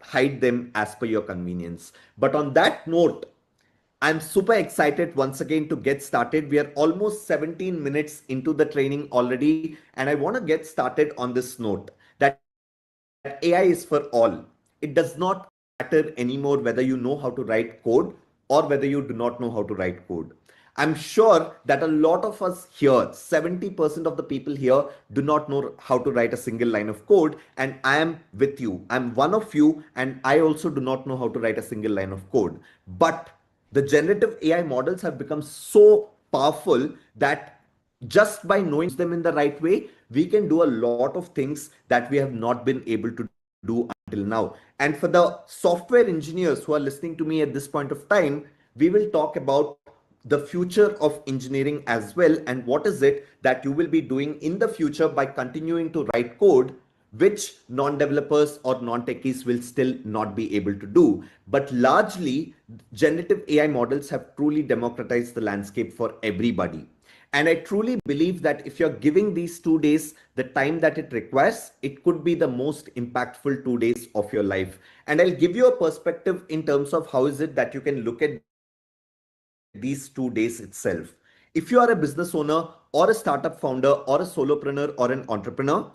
hide them as per your convenience. But on that note, I'm super excited once again to get started. We are almost 17 minutes into the training already, and I want to get started on this note that AI is for all. It does not matter anymore whether you know how to write code or whether you do not know how to write code. I'm sure that a lot of us here, 70% of the people here, do not know how to write a single line of code, and I am with you. I'm one of you, and I also do not know how to write a single line of code. But the generative AI models have become so powerful that just by knowing them in the right way, we can do a lot of things that we have not been able to do until now. And for the software engineers who are listening to me at this point of time, we will talk about the future of engineering as well, and what is it that you will be doing in the future by continuing to write code which non-developers or non-techies will still not be able to do. But largely, generative AI models have truly democratized the landscape for everybody. And I truly believe that if you're giving these 2 days the time that it requires, it could be the most impactful 2 days of your life. And I'll give you a perspective in terms of how is it that you can look at these 2 days itself. If you are a business owner or a startup founder or a solopreneur or an entrepreneur,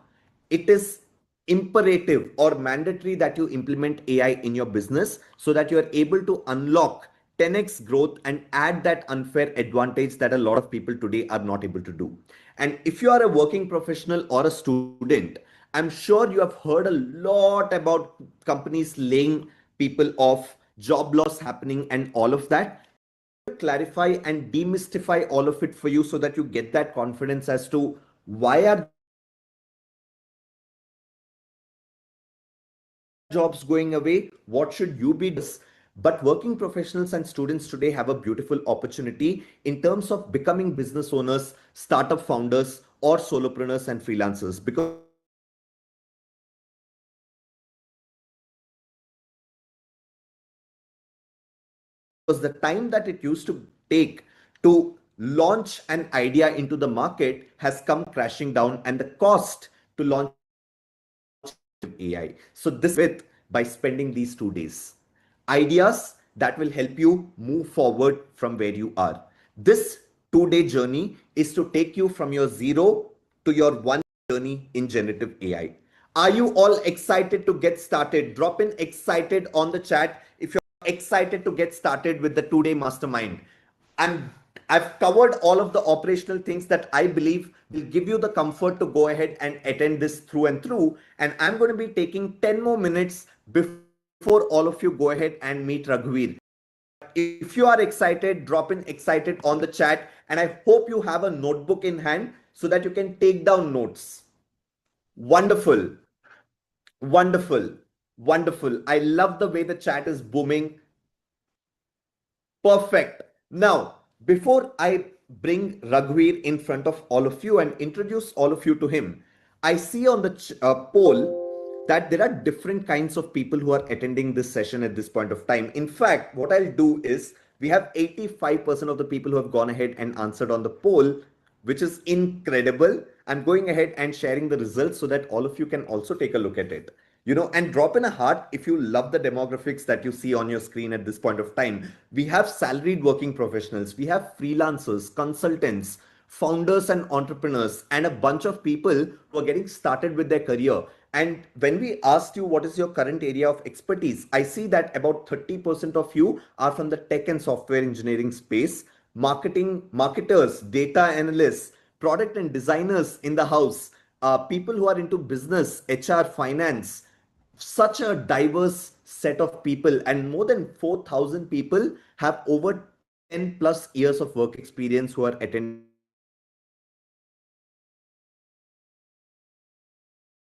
it is imperative or mandatory that you implement AI in your business so that you are able to unlock 10x growth and add that unfair advantage that a lot of people today are not able to do. And if you are a working professional or a student, I'm sure you have heard a lot about companies laying people off, job loss happening, and all of that. I'm going to clarify and demystify all of it for you so that you get that confidence as to why are jobs going away, what should you be doing to avoid jobs going away, what should you be doing. But working professionals and students today have a beautiful opportunity in terms of becoming business owners, startup founders, or solopreneurs and freelancers, because the time that it used to take to launch an idea into the market has come crashing down, and the cost to launch an idea into the market has come crashing down with generative AI. So this is what I want to leave you with by spending these 2 days. Ideas that will help you move forward from where you are. This 2-day journey is to take you from your zero to your journey in generative AI. Are you all excited to get started? Drop in excited on the chat if you're excited to get started with the 2-day mastermind. I'm I've covered all of the operational things that I believe will give you the comfort to go ahead and attend this through and through. And I'm going to be taking 10 more minutes before all of you go ahead and meet Raghuveer. But if you are excited, drop in excited on the chat. And I hope you have a notebook in hand so that you can take down notes. Wonderful. Wonderful. Wonderful. I love the way the chat is booming. Perfect. Now, before I bring Raghuveer in front of all of you and introduce all of you to him, I see on the poll that there are different kinds of people who are attending this session at this point of time. In fact, what I'll do is we have 85% of the people who have gone ahead and answered on the poll, which is incredible. I'm going ahead and sharing the results so that all of you can also take a look at it. And drop in a heart if you love the demographics that you see on your screen at this point of time. We have salaried working professionals, we have freelancers, consultants, founders and entrepreneurs, and a bunch of people who are getting started with their career. And when we asked you what is your current area of expertise, I see that about 30% of you are from the tech and software engineering space. Marketers, data analysts, product and designers in the house, people who are into business, HR, finance, such a diverse set of people, and more than 4,000 people have over 10 plus years of work experience who are attending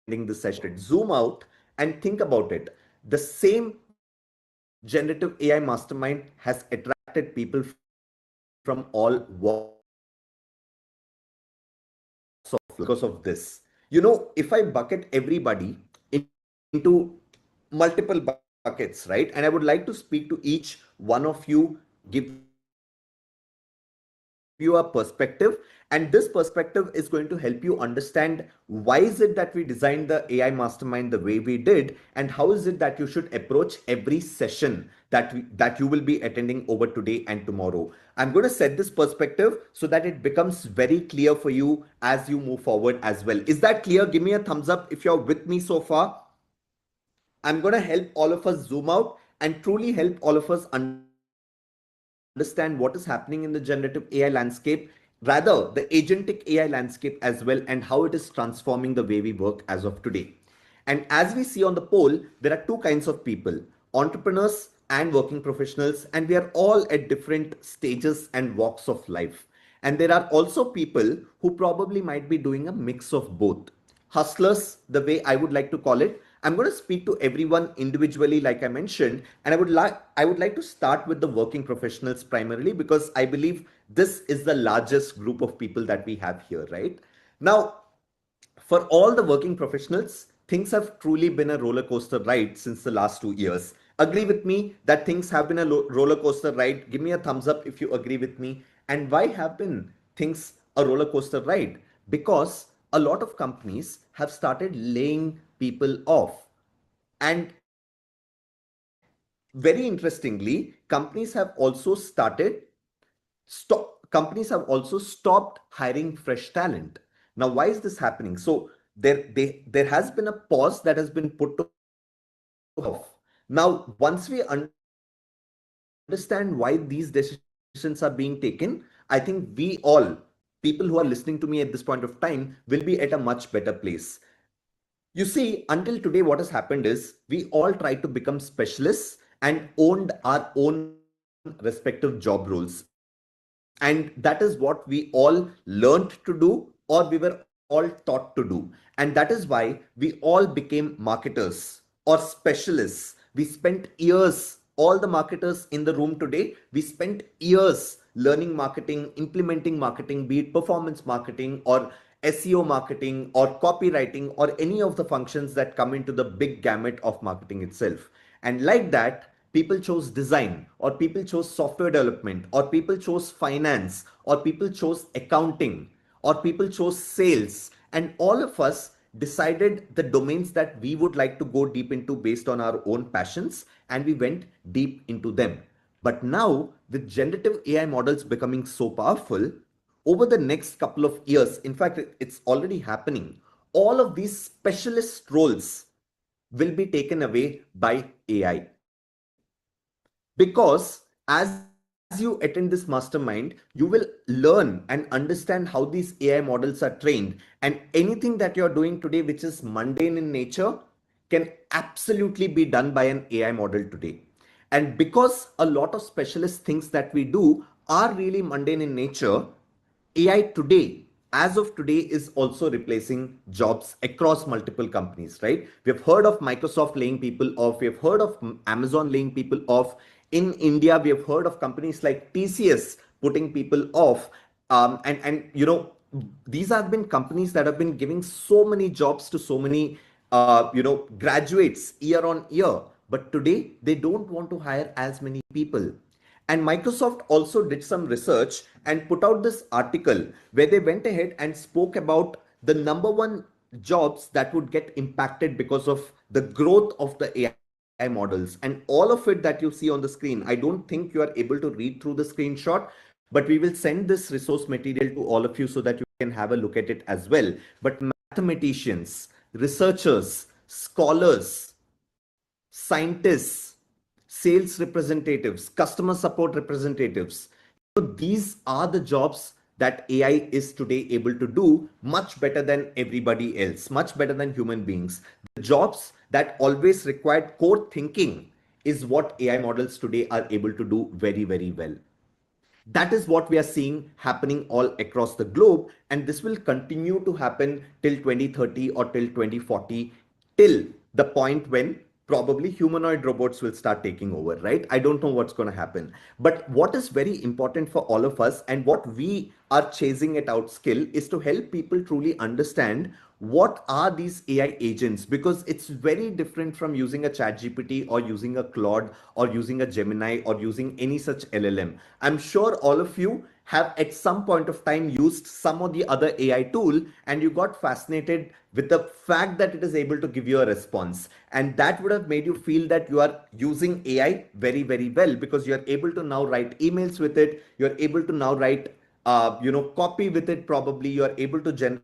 this session. And I want to zoom out and think about it. The same generative AI mastermind has attracted people from all walks of life because of this. If I bucket everybody into multiple buckets, right? And I would like to speak to each one of you, give them a brief introduction, and then I'll go ahead and share my you a perspective, and this perspective is going to help you understand why is it that we designed the AI mastermind the way we did, and how is it that you should approach every session that you will be attending over today and tomorrow. I'm going to set this perspective so that it becomes very clear for you as you move forward as well. Is that clear? Give me a thumbs up if you're with me so far. I'm going to help all of us zoom out and truly help all of us understand what is happening in the generative AI landscape, rather, the agentic AI landscape as well, and how it is transforming the way we work as of today. And as we see on the poll, there are two kinds of people: entrepreneurs and working professionals, and we are all at different stages and walks of life. And there are also people who probably might be doing a mix of both. Hustlers, the way I would like to call it. I'm going to speak to everyone individually, like I mentioned, and I would like to start with the working professionals primarily, because I believe this is the largest group of people that we have here, right? Now, for all the working professionals, things have truly been a roller coaster ride since the last 2 years. Agree with me that things have been a roller coaster ride? Give me a thumbs up if you agree with me. And why have been things a roller coaster ride? Because a lot of companies have started laying people off. And very interestingly, companies have also stopped hiring fresh talent. Now, why is this happening? So there has been a pause that has been put to hiring off. Now, once we understand why these decisions are being taken, I think we all, people who are listening to me at this point of time, will be at a much better place. You see, until today, what has happened is we all tried to become specialists and owned our own respective job roles. And that is what we all learned to do, or we were all taught to do. And that is why we all became marketers or specialists. We spent years, all the marketers in the room today, we spent years learning marketing, implementing marketing, be it performance marketing or SEO marketing or copywriting or any of the functions that come into the big gamut of marketing itself. And like that, people chose design, or people chose software development, or people chose finance, or people chose accounting, or people chose sales. And all of us decided the domains that we would like to go deep into based on our own passions, and we went deep into them. But now, with generative AI models becoming so powerful, over the next couple of years, in fact, it's already happening, all of these specialist roles will be taken away by AI. Because as you attend this mastermind, you will learn and understand how these AI models are trained. And anything that you're doing today, which is mundane in nature, can absolutely be done by an AI model today. And because a lot of specialist things that we do are really mundane in nature, AI today, as of today, is also replacing jobs across multiple companies, right? We have heard of Microsoft laying people off. We have heard of Amazon laying people off. In India, we have heard of companies like TCS putting people off. And these have been companies that have been giving so many jobs to so many graduates year on year. But today, they don't want to hire as many people. And Microsoft also did some research and put out this article where they went ahead and spoke about the number one jobs that would get impacted because of the growth of the AI models. And all of it that you see on the screen, I don't think you are able to read through the screenshot, but we will send this resource material to all of you so that you can have a look at it as well. But mathematicians, researchers, scholars, scientists, sales representatives, customer support representatives. These are the jobs that AI is today able to do much better than everybody else, much better than human beings. The jobs that always required core thinking is what AI models today are able to do very, very well. That is what we are seeing happening all across the globe, and this will continue to happen till 2030 or till 2040, till the point when probably humanoid robots will start taking over, right? I don't know what's going to happen. But what is very important for all of us, and what we are chasing at Outskill, is to help people truly understand what are these AI agents, because it's very different from using a chat GPT or using a Claude or using a Gemini or using any such LLM. I'm sure all of you have at some point of time used some of the other AI tool, and you got fascinated with the fact that it is able to give you a response. And that would have made you feel that you are using AI very, very well, because you're able to now write emails with it. You're able to now write, copy with it. Probably you're able to generate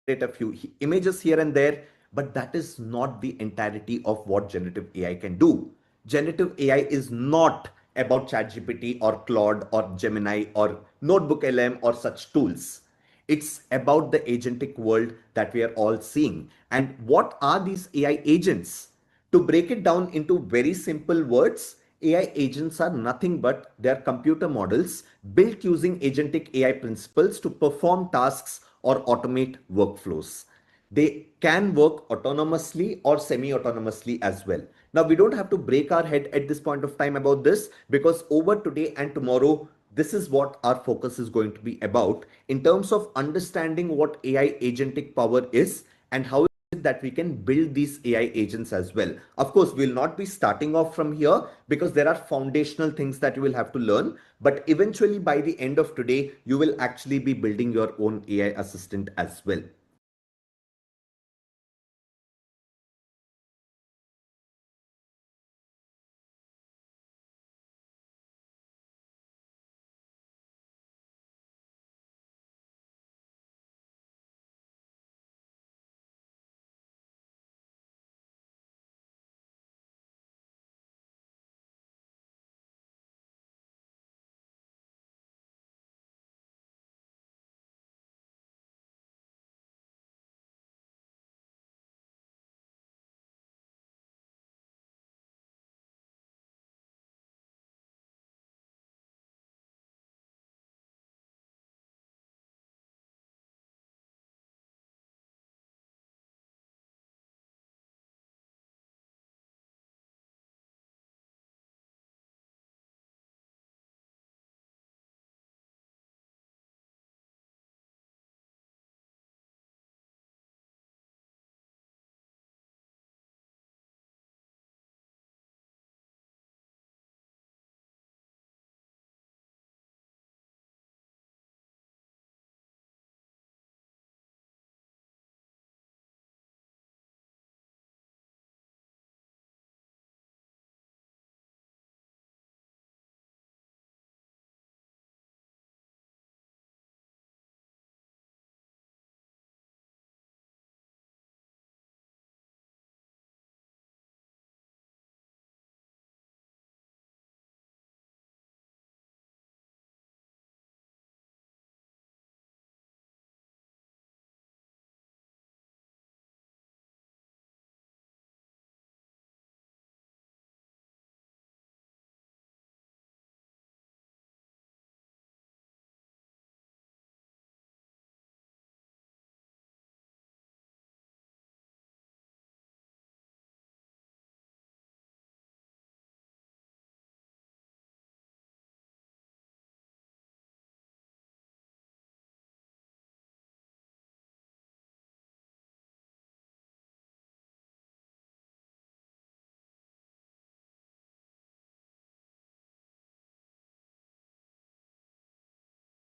a few images here and there, but that is not the entirety of what generative AI can do. Generative AI is not about ChatGPT or Claude or Gemini or Notebook LM or such tools. It's about the agentic world that we are all seeing. And what are these AI agents? To break it down into very simple words, AI agents are nothing but they are computer models built using agentic AI principles to perform tasks or automate workflows. They can work autonomously or semi-autonomously as well. Now, we don't have to break our head at this point of time about this, because over today and tomorrow, this is what our focus is going to be about in terms of understanding what AI agentic power is and how that we can build these AI agents as well. Of course, we'll not be starting off from here because there are foundational things that you will have to learn. But eventually, by the end of today, you will actually be building your own AI assistant as well.